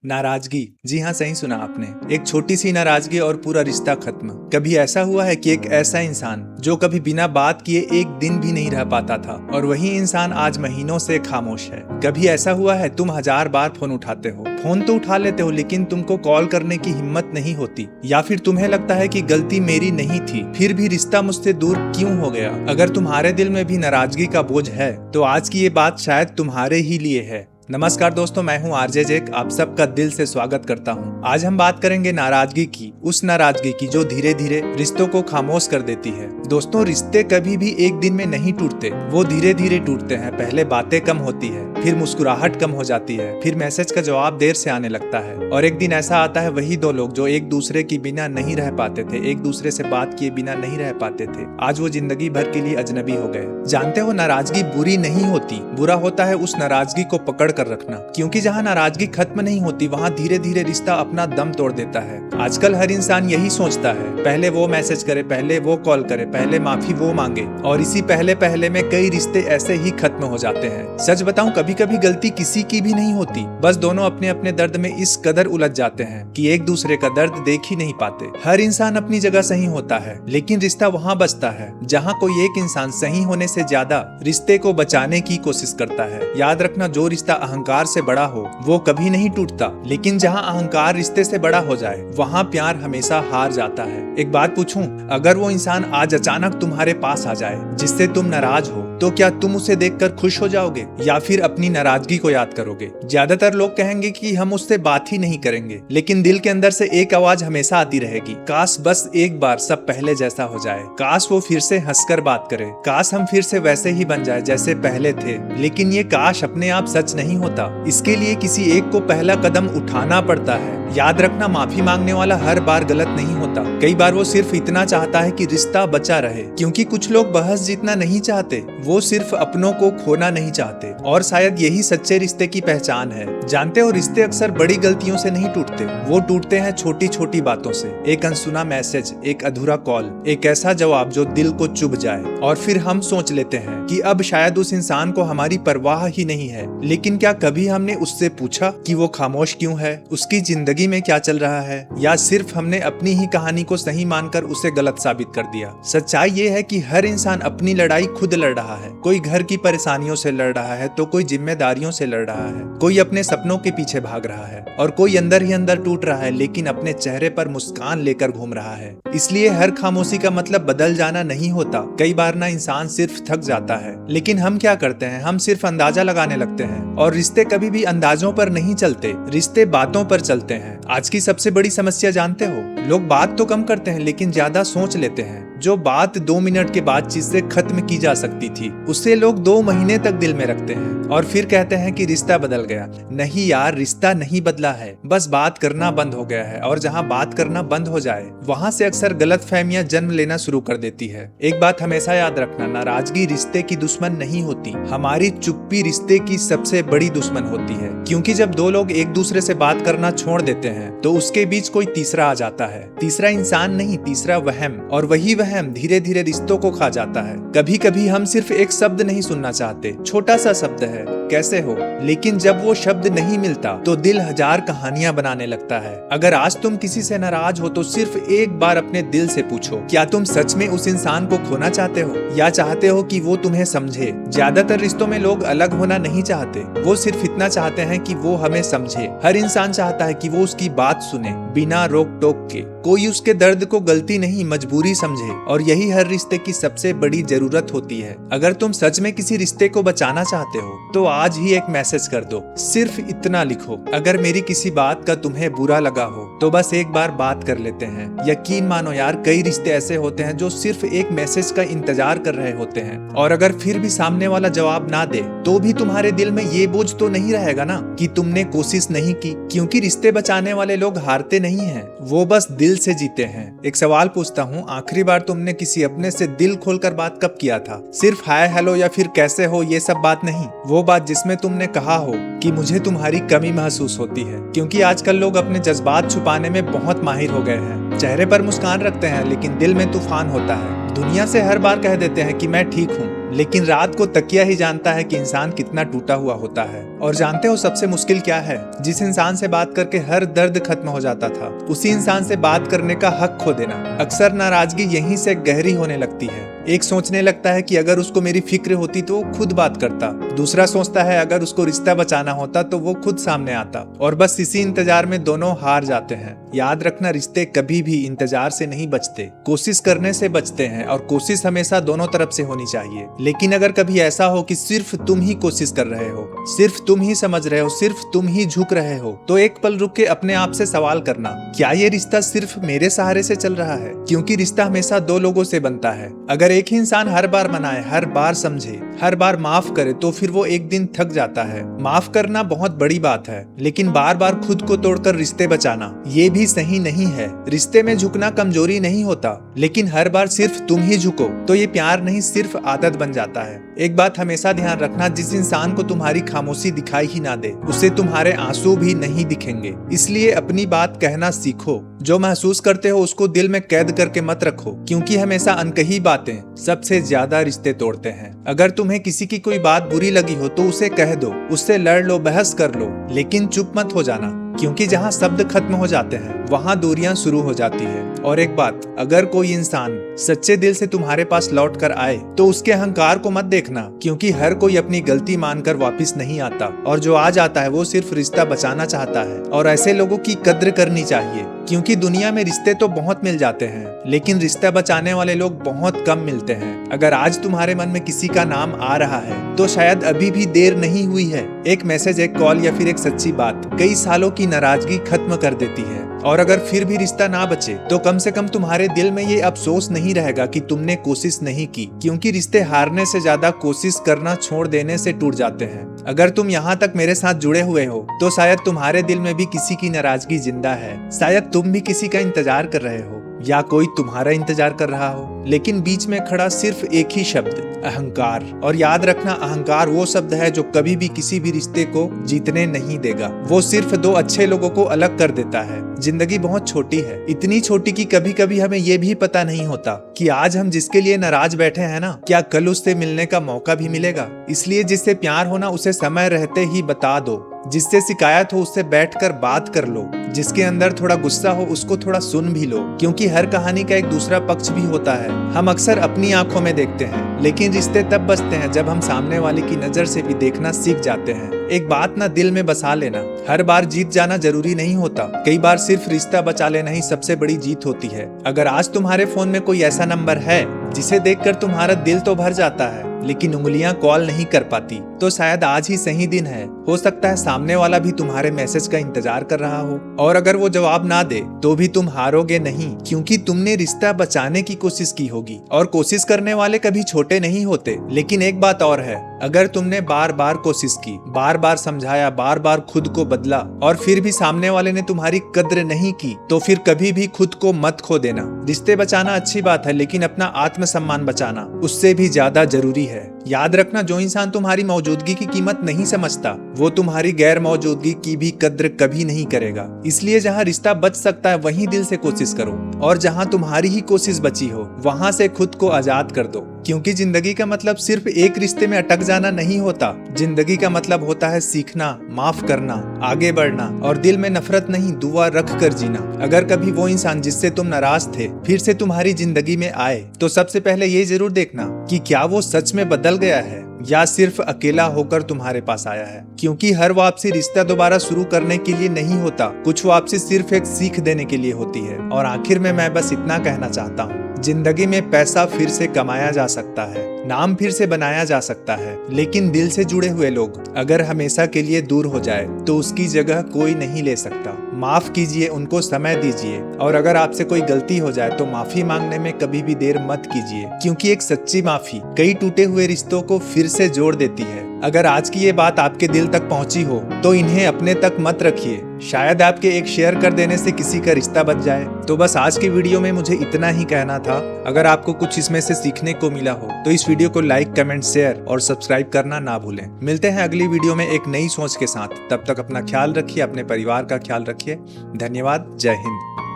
नाराजगी। जी हाँ, सही सुना आपने। एक छोटी सी नाराजगी और पूरा रिश्ता खत्म। कभी ऐसा हुआ है कि एक ऐसा इंसान जो कभी बिना बात किए एक दिन भी नहीं रह पाता था और वही इंसान आज महीनों से खामोश है। कभी ऐसा हुआ है तुम 1000 बार फोन उठाते हो, फोन तो उठा लेते हो लेकिन तुमको कॉल करने की हिम्मत नहीं होती, या फिर तुम्हें लगता है कि गलती मेरी नहीं थी फिर भी रिश्ता मुझसे दूर क्यों हो गया। अगर तुम्हारे दिल में भी नाराजगी का बोझ है तो आज की ये बात शायद तुम्हारे ही लिए है। नमस्कार दोस्तों, मैं हूं आरजे जेक, आप सबका दिल से स्वागत करता हूं। आज हम बात करेंगे नाराजगी की, उस नाराजगी की जो धीरे धीरे रिश्तों को खामोश कर देती है। दोस्तों, रिश्ते कभी भी एक दिन में नहीं टूटते, वो धीरे धीरे टूटते हैं। पहले बातें कम होती है, फिर मुस्कुराहट कम हो जाती है, फिर मैसेज का जवाब देर से आने लगता है और एक दिन ऐसा आता है वही दो लोग जो एक दूसरे के बिना नहीं रह पाते थे, एक दूसरे से बात किए बिना नहीं रह पाते थे, आज वो जिंदगी भर के लिए अजनबी हो गए। जानते हो, नाराजगी बुरी नहीं होती, बुरा होता है उस नाराजगी को पकड़ कर रखना, क्योंकि जहाँ नाराजगी खत्म नहीं होती वहाँ धीरे धीरे रिश्ता अपना दम तोड़ देता है। आजकल हर इंसान यही सोचता है, पहले वो मैसेज करे, पहले वो कॉल करे, पहले माफी वो मांगे, और इसी पहले पहले में कई रिश्ते ऐसे ही खत्म हो जाते हैं। सच बताऊं, कभी कभी गलती किसी की भी नहीं होती, बस दोनों अपने अपने दर्द में इस कदर उलझ जाते हैं कि एक दूसरे का दर्द देख ही नहीं पाते। हर इंसान अपनी जगह सही होता है, लेकिन रिश्ता वहाँ बचता है जहाँ कोई एक इंसान सही होने से ज्यादा रिश्ते को बचाने की कोशिश करता है। याद रखना, जो रिश्ता अहंकार से बड़ा हो वो कभी नहीं टूटता, लेकिन जहाँ अहंकार रिश्ते से बड़ा हो जाए वहाँ प्यार हमेशा हार जाता है। एक बात पूछूं, अगर वो इंसान आज अचानक तुम्हारे पास आ जाए जिससे तुम नाराज हो, तो क्या तुम उसे देखकर खुश हो जाओगे या फिर अपनी नाराजगी को याद करोगे? ज्यादातर लोग कहेंगे कि हम उससे बात ही नहीं करेंगे, लेकिन दिल के अंदर से एक आवाज हमेशा आती रहेगी, काश बस एक बार सब पहले जैसा हो जाए, काश वो फिर से हंसकर बात करे, काश हम फिर से वैसे ही बन जाए जैसे पहले थे। लेकिन ये काश अपने आप सच नहीं होता, इसके लिए किसी एक को पहला कदम उठाना पड़ता है। याद रखना, माफी मांगने वाला हर बार गलत नहीं होता, कई बार वो सिर्फ इतना चाहता है कि रिश्ता बचा रहे। क्योंकि कुछ लोग बहस जीतना नहीं चाहते, वो सिर्फ अपनों को खोना नहीं चाहते, और शायद यही सच्चे रिश्ते की पहचान है। जानते हो, रिश्ते अक्सर बड़ी गलतियों से नहीं टूटते, वो टूटते हैं छोटी छोटी बातों से। एक अनसुना मैसेज, एक अधूरा कॉल, एक ऐसा जवाब जो दिल को चुभ जाए, और फिर हम सोच लेते हैं कि अब शायद उस इंसान को हमारी परवाह ही नहीं है। लेकिन क्या कभी हमने उससे पूछा कि वो खामोश क्यों है, उसकी जिंदगी में क्या चल रहा है, या सिर्फ हमने अपनी ही कहानी को सही मानकर उसे गलत साबित कर दिया? सच्चाई ये है कि हर इंसान अपनी लड़ाई खुद लड़ रहा है। कोई घर की परेशानियों से लड़ रहा है, तो कोई जिम्मेदारियों से लड़ रहा है, कोई अपने सपनों के पीछे भाग रहा है, और कोई अंदर ही अंदर टूट रहा है लेकिन अपने चेहरे पर मुस्कान लेकर घूम रहा है। इसलिए हर खामोशी का मतलब बदल जाना नहीं होता। कई बार ना इंसान सिर्फ थक जाता है, लेकिन हम क्या करते हैं, हम सिर्फ अंदाजा लगाने लगते हैं। और रिश्ते कभी भी अंदाजों पर नहीं चलते, रिश्ते बातों पर चलते हैं। आज की सबसे बड़ी समस्या जानते हो, लोग बात तो कम करते हैं लेकिन ज्यादा सोच लेते हैं। जो बात 2 मिनट के बातचीत से खत्म की जा सकती थी, उससे लोग 2 महीने तक दिल में रखते हैं और फिर कहते हैं कि रिश्ता बदल गया। नहीं यार, रिश्ता नहीं बदला है, बस बात करना बंद हो गया है, और जहाँ बात करना बंद हो जाए वहाँ से अक्सर गलतफहमियां जन्म लेना शुरू कर देती है। एक बात हमेशा याद रखना, नाराजगी रिश्ते की दुश्मन नहीं होती, हमारी चुप्पी रिश्ते की सबसे बड़ी दुश्मन होती है। क्योंकि जब दो लोग एक दूसरे से बात करना छोड़ देते हैं तो उसके बीच कोई तीसरा आ जाता है। तीसरा इंसान नहीं, तीसरा वहम, और वही वहम धीरे धीरे रिश्तों को खा जाता है। कभी कभी हम सिर्फ एक शब्द नहीं सुनना चाहते, छोटा सा शब्द है, कैसे हो, लेकिन जब वो शब्द नहीं मिलता तो दिल 1000 कहानियां बनाने लगता है। अगर आज तुम किसी से नाराज हो तो सिर्फ एक बार अपने दिल से पूछो, क्या तुम सच में उस इंसान को खोना चाहते हो या चाहते हो कि वो तुम्हें समझे? ज्यादातर रिश्तों में लोग अलग होना नहीं चाहते, वो सिर्फ इतना चाहते हैं कि वो हमें समझे। हर इंसान चाहता है कि वो उसकी बात सुने बिना रोक टोक के, कोई उसके दर्द को गलती नहीं मजबूरी समझे, और यही हर रिश्ते की सबसे बड़ी जरूरत होती है। अगर तुम सच में किसी रिश्ते को बचाना चाहते हो तो आज ही एक मैसेज कर दो, सिर्फ इतना लिखो, अगर मेरी किसी बात का तुम्हें बुरा लगा हो तो बस एक बार बात कर लेते हैं। यकीन मानो यार, कई रिश्ते ऐसे होते हैं जो सिर्फ एक मैसेज का इंतजार कर रहे होते हैं, और अगर फिर भी सामने वाला जवाब ना दे तो भी तुम्हारे दिल में ये बोझ तो नहीं रहेगा ना कि तुमने कोशिश नहीं की। क्योंकि रिश्ते बचाने वाले लोग हारते नहीं हैं, वो बस दिल से जीते हैं। एक सवाल पूछता हूँ, आखिरी बार तुमने किसी अपने से दिल खोलकर बात कब किया था? सिर्फ हाय हेलो या फिर कैसे हो ये सब बात नहीं, वो बात जिसमें तुमने कहा हो कि मुझे तुम्हारी कमी महसूस होती है। क्योंकि आजकल लोग अपने जज्बात छुपाने में बहुत माहिर हो गए हैं। चेहरे पर मुस्कान रखते हैं लेकिन दिल में तूफान होता है। दुनिया से हर बार कह देते हैं कि मैं ठीक हूँ, लेकिन रात को तकिया ही जानता है कि इंसान कितना टूटा हुआ होता है। और जानते हो सबसे मुश्किल क्या है? जिस इंसान से बात करके हर दर्द खत्म हो जाता था, उसी इंसान से बात करने का हक खो देना। अक्सर नाराजगी यहीं से गहरी होने लगती है। एक सोचने लगता है कि अगर उसको मेरी फिक्र होती तो वो खुद बात करता। दूसरा सोचता है अगर उसको रिश्ता बचाना होता तो वो खुद सामने आता। और बस इसी इंतजार में दोनों हार जाते हैं। याद रखना, रिश्ते कभी भी इंतजार से नहीं बचते, कोशिश करने से बचते हैं। और कोशिश हमेशा दोनों तरफ से होनी चाहिए। लेकिन अगर कभी ऐसा हो कि सिर्फ तुम ही कोशिश कर रहे हो, सिर्फ तुम ही समझ रहे हो, सिर्फ तुम ही झुक रहे हो, तो एक पल रुक के अपने आप से सवाल करना, क्या ये रिश्ता सिर्फ मेरे सहारे से चल रहा है? क्योंकि रिश्ता हमेशा दो लोगों से बनता है। अगर एक ही इंसान हर बार मनाए, हर बार समझे, हर बार माफ करे, तो फिर वो एक दिन थक जाता है। माफ करना बहुत बड़ी बात है, लेकिन बार बार खुद को तोड़कर रिश्ते बचाना ये भी सही नहीं है। रिश्ते में झुकना कमजोरी नहीं होता, लेकिन हर बार सिर्फ तुम ही झुको तो ये प्यार नहीं, सिर्फ आदत बन जाता है। एक बात हमेशा ध्यान रखना, जिस इंसान को तुम्हारी खामोशी दिखाई ही ना दे, उसे तुम्हारे आंसू भी नहीं दिखेंगे। इसलिए अपनी बात कहना सीखो। जो महसूस करते हो उसको दिल में कैद करके मत रखो, क्योंकि हमेशा अनकही बातें सबसे ज्यादा रिश्ते तोड़ते हैं। अगर तुम्हें किसी की कोई बात बुरी लगी हो तो उसे कह दो, उससे लड़ लो, बहस कर लो, लेकिन चुप मत हो जाना, क्योंकि जहाँ शब्द खत्म हो जाते हैं वहाँ दूरियां शुरू हो जाती है। और एक बात, अगर कोई इंसान सच्चे दिल से तुम्हारे पास लौट कर आए तो उसके अहंकार को मत देखना, क्योंकि हर कोई अपनी गलती मानकर वापस नहीं आता। और जो आ जाता है वो सिर्फ रिश्ता बचाना चाहता है। और ऐसे लोगों की कद्र करनी चाहिए, क्योंकि दुनिया में रिश्ते तो बहुत मिल जाते हैं, लेकिन रिश्ता बचाने वाले लोग बहुत कम मिलते हैं। अगर आज तुम्हारे मन में किसी का नाम आ रहा है तो शायद अभी भी देर नहीं हुई है। एक मैसेज, एक कॉल या फिर एक सच्ची बात कई सालों की नाराजगी खत्म कर देती है। और अगर फिर भी रिश्ता ना बचे तो कम से कम तुम्हारे दिल में ये अफसोस नहीं रहेगा कि तुमने कोशिश नहीं की, क्योंकि रिश्ते हारने से ज्यादा कोशिश करना छोड़ देने से टूट जाते हैं। अगर तुम यहाँ तक मेरे साथ जुड़े हुए हो तो शायद तुम्हारे दिल में भी किसी की नाराजगी जिंदा है। शायद तुम भी किसी का इंतजार कर रहे हो या कोई तुम्हारा इंतजार कर रहा हो, लेकिन बीच में खड़ा सिर्फ एक ही शब्द, अहंकार। और याद रखना, अहंकार वो शब्द है जो कभी भी किसी भी रिश्ते को जीतने नहीं देगा। वो सिर्फ दो अच्छे लोगों को अलग कर देता है। जिंदगी बहुत छोटी है, इतनी छोटी कि कभी कभी हमें ये भी पता नहीं होता कि आज हम जिसके लिए नाराज बैठे हैं ना, क्या कल उससे मिलने का मौका भी मिलेगा। इसलिए जिससे प्यार होना उसे समय रहते ही बता दो, जिससे शिकायत हो उससे बैठकर बात कर लो, जिसके अंदर थोड़ा गुस्सा हो उसको थोड़ा सुन भी लो, क्योंकि हर कहानी का एक दूसरा पक्ष भी होता है। हम अक्सर अपनी आंखों में देखते हैं, लेकिन रिश्ते तब बचते हैं जब हम सामने वाले की नजर से भी देखना सीख जाते हैं। एक बात ना दिल में बसा लेना, हर बार जीत जाना जरूरी नहीं होता। कई बार सिर्फ रिश्ता बचा लेना ही सबसे बड़ी जीत होती है। अगर आज तुम्हारे फोन में कोई ऐसा नंबर है जिसे देखकर तुम्हारा दिल तो भर जाता है, लेकिन उंगलियां कॉल नहीं कर पाती, तो शायद आज ही सही दिन है। हो सकता है सामने वाला भी तुम्हारे मैसेज का इंतजार कर रहा हो। और अगर वो जवाब ना दे तो भी तुम हारोगे नहीं, क्योंकि तुमने रिश्ता बचाने की कोशिश की होगी। और कोशिश करने वाले कभी छोटे नहीं होते। लेकिन एक बात और है, अगर तुमने बार बार कोशिश की, बार बार समझाया, बार बार खुद को बदला, और फिर भी सामने वाले ने तुम्हारी कद्र नहीं की, तो फिर कभी भी खुद को मत खो देना। रिश्ते बचाना अच्छी बात है, लेकिन अपना आत्मसम्मान बचाना उससे भी ज्यादा जरूरी है। याद रखना, जो इंसान तुम्हारी मौजूदगी की कीमत नहीं समझता, वो तुम्हारी गैर मौजूदगी की भी कद्र कभी नहीं करेगा। इसलिए जहाँ रिश्ता बच सकता है वहीं दिल से कोशिश करो, और जहाँ तुम्हारी ही कोशिश बची हो वहाँ से खुद को आजाद कर दो। क्योंकि जिंदगी का मतलब सिर्फ एक रिश्ते में अटक जाना नहीं होता। जिंदगी का मतलब होता है सीखना, माफ करना, आगे बढ़ना, और दिल में नफरत नहीं, दुआ रख कर जीना। अगर कभी वो इंसान जिससे तुम नाराज थे फिर से तुम्हारी जिंदगी में आए, तो सबसे पहले ये जरूर देखना कि क्या वो सच में बदल गया है या सिर्फ अकेला होकर तुम्हारे पास आया है। क्योंकि हर वापसी रिश्ता दोबारा शुरू करने के लिए नहीं होता, कुछ वापसी सिर्फ एक सीख देने के लिए होती है। और आखिर में मैं बस इतना कहना चाहता हूँ, जिंदगी में पैसा फिर से कमाया जा सकता है, नाम फिर से बनाया जा सकता है, लेकिन दिल से जुड़े हुए लोग अगर हमेशा के लिए दूर हो जाए तो उसकी जगह कोई नहीं ले सकता। माफ कीजिए, उनको समय दीजिए, और अगर आपसे कोई गलती हो जाए तो माफी मांगने में कभी भी देर मत कीजिए, क्योंकि एक सच्ची माफी कई टूटे हुए रिश्तों को फिर से जोड़ देती है। अगर आज की ये बात आपके दिल तक पहुंची हो तो इन्हें अपने तक मत रखिए, शायद आपके एक शेयर कर देने से किसी का रिश्ता बच जाए। तो बस आज की वीडियो में मुझे इतना ही कहना था। अगर आपको कुछ इसमें से सीखने को मिला हो तो इस वीडियो को लाइक, कमेंट, शेयर और सब्सक्राइब करना ना भूलें। मिलते हैं अगली वीडियो में एक नई सोच के साथ। तब तक अपना ख्याल रखिए, अपने परिवार का ख्याल रखिए। धन्यवाद। जय हिंद।